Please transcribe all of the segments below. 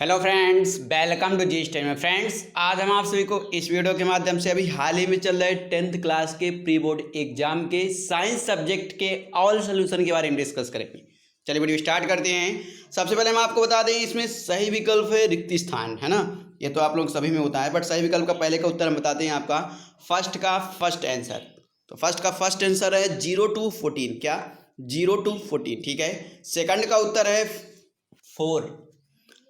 Hello friends, welcome to G study में। Friends, आज हम आप सभी को इस वीडियो के माध्यम से अभी हाल ही में चल रहे 10th क्लास के प्री बोर्ड एग्जाम के साइंस सब्जेक्ट के ऑल सोल्यूशन के बारे में डिस्कस करेंगे। चलिए वीडियो स्टार्ट करते हैं। सबसे पहले हम आपको बता दें, इसमें सही विकल्प है रिक्त स्थान, है ना। ये तो आप लोग सभी में होता है, बट सही विकल्प का पहले का उत्तर हम बताते हैं आपका फर्स्ट का फर्स्ट आंसर। तो फर्स्ट का फर्स्ट आंसर है 0 to 14। क्या? 0 to 14, ठीक है। सेकंड का उत्तर है 4।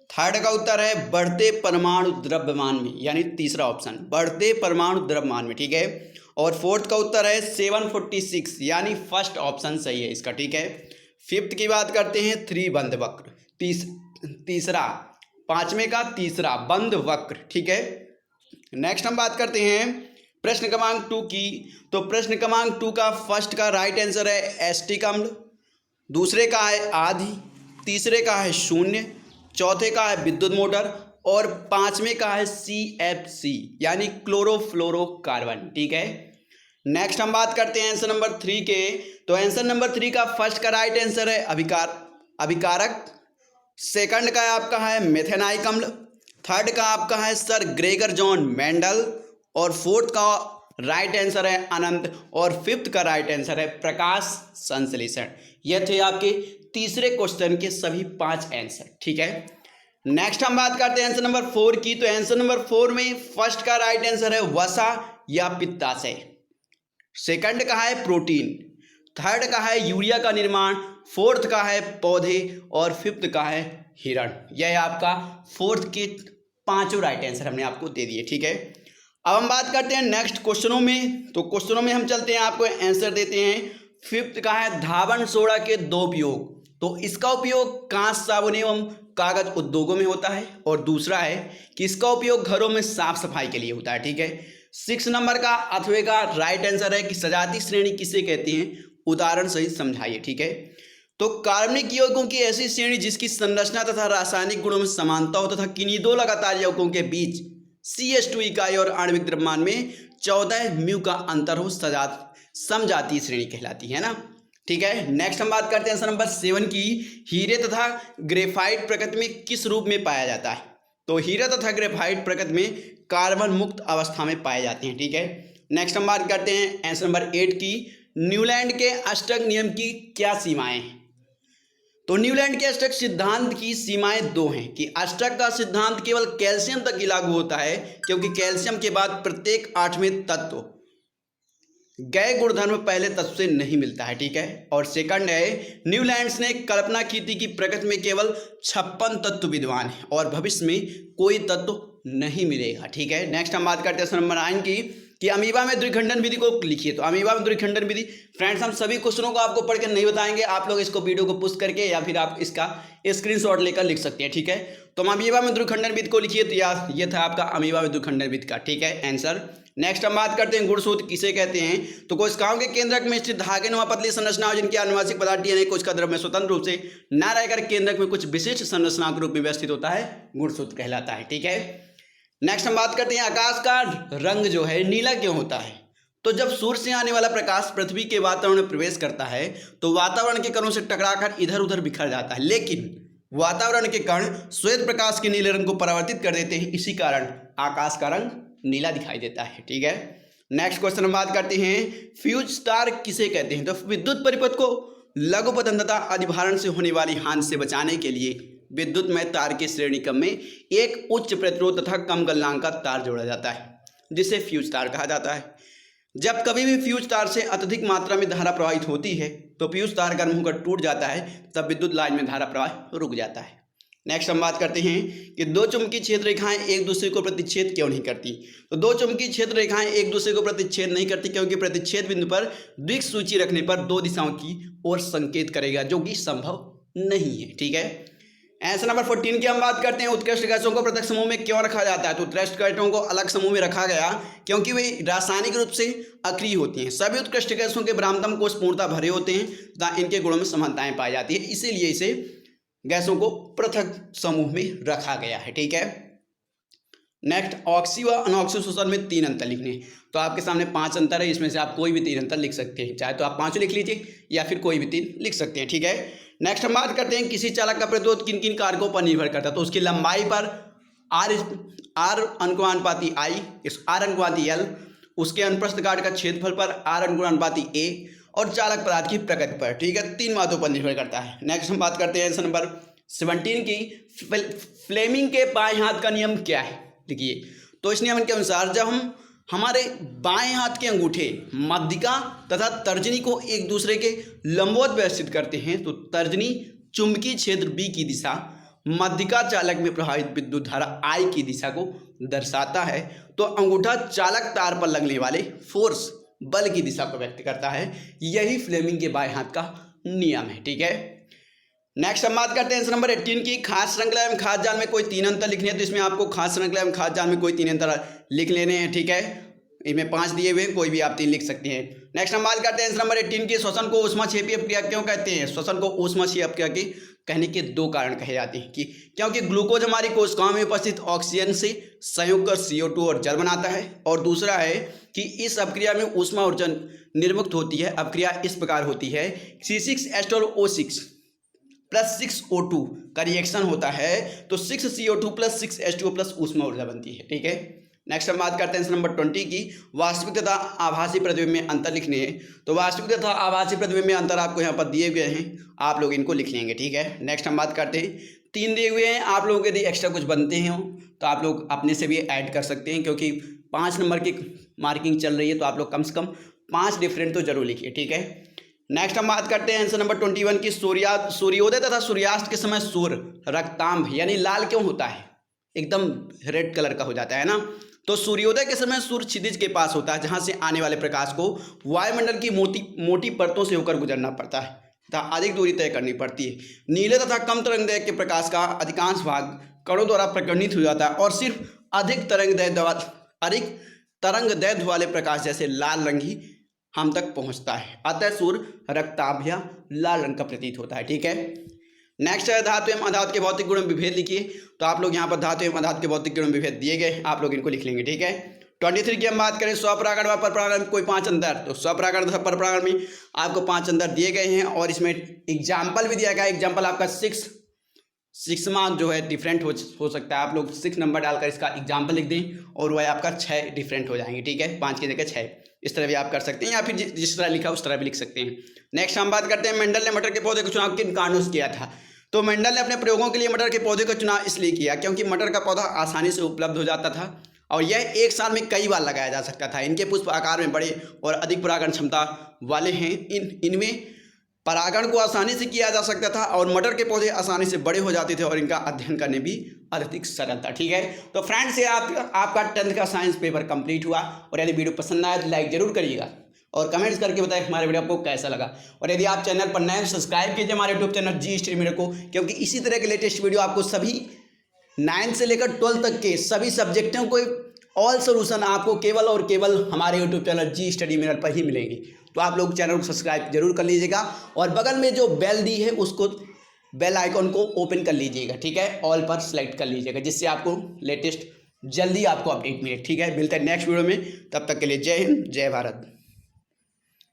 थर्ड का उत्तर है बढ़ते परमाणु द्रव्यमान में, यानी तीसरा ऑप्शन बढ़ते परमाणु द्रव्यमान में, ठीक है। और फोर्थ का उत्तर है 746, यानी फर्स्ट ऑप्शन सही है इसका, ठीक है। फिफ्थ की बात करते हैं 3 बंद वक्र, तीसरा, पांचवें का तीसरा बंद वक्र, ठीक है। नेक्स्ट हम बात करते हैं प्रश्न क्रमांक 2 की। तो प्रश्न क्रमांक 2 का फर्स्ट का राइट आंसर है एसिटिक अम्ल, दूसरे का है आधी, तीसरे का है शून्य, चौथे का है विद्युत मोटर और पांचवें का है CFC, यानी क्लोरोफ्लोरोकार्बन, ठीक है। नेक्स्ट हम बात करते हैं आंसर नंबर 3 के। तो आंसर नंबर 3 का फर्स्ट का राइट आंसर है अभिकारक, सेकंड का आपका है मेथेनाइक अम्ल, थर्ड का आपका है सर ग्रेगर जॉन मेंडल और फोर्थ का राइट आंसर है अनंत और फिफ्थ का राइट आंसर है प्रकाश संश्लेषण। ये थे आपके तीसरे क्वेश्चन के सभी 5 आंसर, ठीक है। नेक्स्ट हम बात करते हैं आंसर नंबर 4 की। तो आंसर नंबर 4 में फर्स्ट का राइट आंसर है वसा या पित्ताशय, सेकंड का है प्रोटीन, थर्ड का है यूरिया का निर्माण, फोर्थ का है पौधे और फिफ्थ का है हिरण। यह आपका फोर्थ के 5 राइट आंसर हमने आपको दे दिए, ठीक है। अब हम बात करते हैं नेक्स्ट क्वेश्चनों में। तो क्वेश्चनों में हम चलते हैं, आपको आंसर देते हैं। फिफ्थ का है धावन सोडा के 2 उपयोग। तो इसका उपयोग कांच साबुन एवं कागज उद्योगों में होता है और दूसरा है कि इसका उपयोग घरों में साफ सफाई के लिए होता है, ठीक है। 6 नंबर का अथवे का राइट आंसर है कि सजाती श्रेणी किसे कहते हैं, उदाहरण सहित समझाइए, ठीक है। तो कार्बनिक यौगिकों की ऐसी श्रेणी जिसकी संरचना तथा रासायनिक गुणों में समानता हो तथा किन्हीं 2 लगातार यौगिकों के बीच CH2 इकाई और आणविक द्रव्यमान में 14 म्यू का अंतर हो, समजातीय श्रेणी कहलाती है ना, ठीक है। नेक्स्ट हम बात करते हैं आंसर नंबर 7 की। हीरे तथा ग्रेफाइट प्रकृति में किस रूप में पाया जाता है? तो हीरा तथा ग्रेफाइट प्रकृति में कार्बन मुक्त अवस्था में पाए जाते हैं, ठीक है। नेक्स्ट हम बात करते हैं आंसर नंबर 8 की। न्यूलैंड के अष्टक नियम की क्या सीमाएं हैं? तो न्यूलैंड के अष्टक सिद्धांत की सीमाएं 2 हैं कि अष्टक का सिद्धांत केवल कैल्शियम तक ही लागू होता है, क्योंकि कैल्शियम के बाद प्रत्येक 8वें तत्व गैर गुणधर्म पहले तत्व से नहीं मिलता है, ठीक है। और सेकंड है न्यूलैंड्स ने कल्पना की थी कि प्रकृति में केवल 56 तत्व विद्यमान है और भविष्य में कोई तत्व नहीं मिलेगा, ठीक है। नेक्स्ट हम बात करते हैं नंबर 9 की कि अमीबा में द्विखंडन विधि को लिखिए। तो अमीबा में द्विखंडन विधि, फ्रेंड्स हम सभी क्वेश्चनों को आपको पढ़ के नहीं बताएंगे, आप लोग इसको वीडियो को पुश करके या फिर आप इसका स्क्रीनशॉट लेकर लिख सकते हैं, ठीक है। तो अमीबा में द्विखंडन विधि को लिखिए। तो ये था आपका अमीबा में द्विखंडन विधि का, ठीक है, आंसर। नेक्स्ट हम बात करते हैं गुणसूत्र किसे कहते हैं? तो कोशिकाओं के केंद्रक में स्थित धागेनुमा पतली संरचना हो जिनकी आनुवंशिक पदार्थ DNA कोशिका द्रव्य में स्वतंत्र रूप से न रहकर केंद्रक में कुछ विशिष्ट संरचनाओं के रूप में व्यवस्थित होता है, गुणसूत्र कहलाता है, ठीक है। नेक्स्ट हम बात करते हैं आकाश का रंग जो है नीला क्यों होता है? तो जब सूर्य से आने वाला प्रकाश पृथ्वी के वातावरण में प्रवेश करता है तो वातावरण के कणों से टकराकर इधर उधर बिखर जाता है, लेकिन वातावरण के कण श्वेत प्रकाश के नीले रंग को परावर्तित कर देते हैं, इसी कारण आकाश का रंग नीला दिखाई देता है, ठीक है। नेक्स्ट क्वेश्चन हम बात करते हैं फ्यूज स्टार किसे कहते हैं? तो विद्युत परिपथ को लघुपतन तथा अधिभारण से होने वाली हानि से बचाने के लिए विद्युतमय तार के श्रेणी क्रम में एक उच्च प्रतिरोध तथा कम गलनांक का तार जोड़ा जाता है, जिसे फ्यूज तार कहा जाता है। जब कभी भी फ्यूज तार से अत्यधिक मात्रा में धारा प्रवाहित होती है तो फ्यूज तार गर्म होकर टूट जाता है, तब विद्युत लाइन में धारा प्रवाह रुक जाता है। नेक्स्ट हम बात करते हैं कि 2 चुंबकीय क्षेत्र रेखाएं एक दूसरे को प्रतिच्छेद क्यों नहीं करती? तो 2 चुंबकीय क्षेत्र रेखाएं एक दूसरे को प्रतिच्छेद नहीं करती क्योंकि प्रतिच्छेद बिंदु पर दिक्सूची रखने पर 2 दिशाओं की ओर संकेत करेगा, जो कि संभव नहीं है, ठीक है। आंसर नंबर 14 की हम बात करते हैं उत्कृष्ट गैसों को पृथक समूह में क्यों रखा जाता है? तो उत्कृष्ट गैसों को अलग समूह में रखा गया क्योंकि वे रासायनिक रूप से अक्रिय होती हैं। सभी उत्कृष्ट गैसों के ब्रह्मतम कोश पूर्णतः भरे होते हैं तथा इनके गुणों में समानताएं पाई जाती है, इसीलिए इसे गैसों को पृथक समूह में रखा गया है, ठीक है। नेक्स्ट ऑक्सी व अनऑक्सी शोषण में 3 अंतर लिखने। तो आपके सामने 5 अंतर है, इसमें से आप कोई भी 3 अंतर लिख सकते हैं, चाहे तो आप 5 लिख लीजिए या फिर कोई भी 3 लिख सकते हैं, ठीक है। नेक्स्ट हम बात करते हैं किसी चालक का प्रतिरोध किन किन कारकों पर निर्भर करता है। तो उसकी लंबाई पर आर अनुपाती आई, इस आर अनुपाती एल, उसके अनुप्रस्थ काट का क्षेत्रफल पर आर अनुपाती ए, और चालक पदार्थ की प्रकृति पर। ठीक है, 3 बातों पर निर्भर करता है। नेक्स्ट हम बात करते हैं आंसर नंबर 17 की, फ्लेमिंग के बाएं हाथ का नियम क्या है। देखिए, तो इस नियम के अनुसार जब हम हमारे बाएं हाथ के अंगूठे मध्यिका तथा तर्जनी को एक दूसरे के लंबवत व्यवस्थित करते हैं तो तर्जनी चुंबकीय क्षेत्र बी की दिशा, मध्यिका चालक में प्रवाहित विद्युत धारा आई की दिशा को दर्शाता है। तो अंगूठा चालक तार पर लगने वाले फोर्स, बल की दिशा को व्यक्त करता है। यही फ्लेमिंग के बाएं हाथ का नियम है। ठीक है, नेक्स्ट हम बात करते हैं आंसर नंबर 18 की, खास श्रृंखला एवं खास जाल में कोई 3 अंतर लिखने हैं। तो इसमें आपको खास श्रृंखला एवं खास जाल में कोई 3 अंतर लिख लेने हैं। ठीक है, इनमें 5 दिए हुए, कोई भी आप 3 लिख सकते हैं। नेक्स्ट हम बात करते हैं आंसर नंबर 18 की, श्वसन को ऊष्माक्षेपीय अपक्रिया क्यों कहते हैं। श्वसन को ऊष्माक्षेपीय अपक्रिया के कहने के 2 कारण कहे जाते हैं कि क्योंकि ग्लूकोज हमारी कोशिकाओं में उपस्थित ऑक्सीजन से संयोग कर CO2 और जल बनाता है, और दूसरा है कि इस अपक्रिया में ऊष्मा ऊर्जा निर्मुक्त होती है। अपक्रिया इस प्रकार होती है, C6H12O6 प्लस 6O2 का रिएक्शन होता है तो 6CO2 प्लस 6H2O प्लस ऊष्मा ऊर्जा बनती है। ठीक है, नेक्स्ट हम बात करते हैं आंसर नंबर 20 की, वास्तविक तथा आभासी प्रतिबिंब में अंतर लिखने हैं। तो वास्तविक तथा आभासी प्रतिबिंब में अंतर आपको यहाँ पर दिए गए हैं, आप लोग इनको लिख लेंगे। ठीक है, नेक्स्ट हम बात करते हैं, 3 दिए हुए हैं, आप लोगों के यदि एक्स्ट्रा कुछ बनते हैं तो आप लोग अपने से भी ऐड कर सकते हैं, क्योंकि 5 नंबर की मार्किंग चल रही है तो आप लोग कम से कम 5 डिफरेंट तो जरूर लिखिए। ठीक है, नेक्स्ट हम बात करते हैं आंसर नंबर 21 की, सूर्योदय तथा सूर्यास्त के समय सूर्य रक्तांभ यानी लाल क्यों होता है, एकदम रेड कलर का हो जाता है ना। तो सूर्योदय के समय सूर्य क्षितिज के पास होता है, जहां से आने वाले प्रकाश को वायुमंडल की मोटी परतों से होकर गुजरना पड़ता है तथा अधिक दूरी तय करनी पड़ती है। नीले तथा कम तरंगदैर्घ्य के प्रकाश का अधिकांश भाग कणों द्वारा प्रकर्णित हो जाता है और सिर्फ अधिक तरंगदैर्घ्य वाले प्रकाश जैसे लाल रंग ही हम तक पहुंचता है। अतः सूर्य रक्ताभ या लाल रंग का प्रतीत होता है। ठीक है, नेक्स्ट है धातु एवं अधातु के भौतिक गुण विभेद लिखिए। तो आप लोग यहाँ पर धातु एवं अधातु के भौतिक गुण विभेद दिए गए, आप लोग इनको लिख लेंगे। ठीक है, 23 की हम बात करें, स्वपरागण व परपरागण में कोई 5 अंतर। तो स्वपरागण तथा परपरागण में आपको 5 अंतर दिए गए हैं और इसमें एग्जाम्पल भी दिया गया है। एग्जाम्पल आपका 6 मार्क जो है डिफरेंट हो सकता है, आप लोग 6 नंबर डालकर इसका एग्जाम्पल लिख दें और वह आपका 6 डिफरेंट हो जाएंगे। ठीक है, 5 की जगह 6, इस तरह भी आप कर सकते हैं, या फिर जिस तरह लिखा उस तरह भी लिख सकते हैं। नेक्स्ट हम बात करते हैं, मेंडल ने मटर के पौधे का चुनाव किन कारणों से किया था। तो मेंडल ने अपने प्रयोगों के लिए मटर के पौधे का चुनाव इसलिए किया क्योंकि मटर का पौधा आसानी से उपलब्ध हो जाता था और यह एक साल में कई बार लगाया जा सकता था। इनके पुष्प आकार में बड़े और अधिक परागण क्षमता वाले हैं। इनमें परागण को आसानी से किया जा सकता था और मटर के पौधे आसानी से बड़े हो जाते थे और इनका अध्ययन करने भी अधिक सरल था। ठीक है, तो फ्रेंड्स ये आपका 10th का साइंस पेपर कंप्लीट हुआ, और यदि वीडियो पसंद आया तो लाइक जरूर करिएगा और कमेंट्स करके बताएं हमारे वीडियो आपको कैसा लगा। और यदि आप चैनल पर नए हैं सब्सक्राइब कीजिए हमारे यूट्यूब चैनल जी स्टडी मीडिया को, क्योंकि इसी तरह के लेटेस्ट वीडियो आपको सभी 9 से लेकर 12 तक के सभी सब्जेक्टों को ऑल सोल्यूशन आपको केवल और केवल हमारे यूट्यूब चैनल जी स्टडी मीडिया पर ही मिलेंगे। तो आप लोग चैनल को सब्सक्राइब जरूर कर लीजिएगा और बगल में जो बेल दी है उसको बेल आइकॉन को ओपन कर लीजिएगा। ठीक है, ऑल पर सेलेक्ट कर लीजिएगा, जिससे आपको लेटेस्ट जल्दी आपको अपडेट मिले। ठीक है, मिलते हैं नेक्स्ट वीडियो में, तब तक के लिए जय हिंद, जय भारत।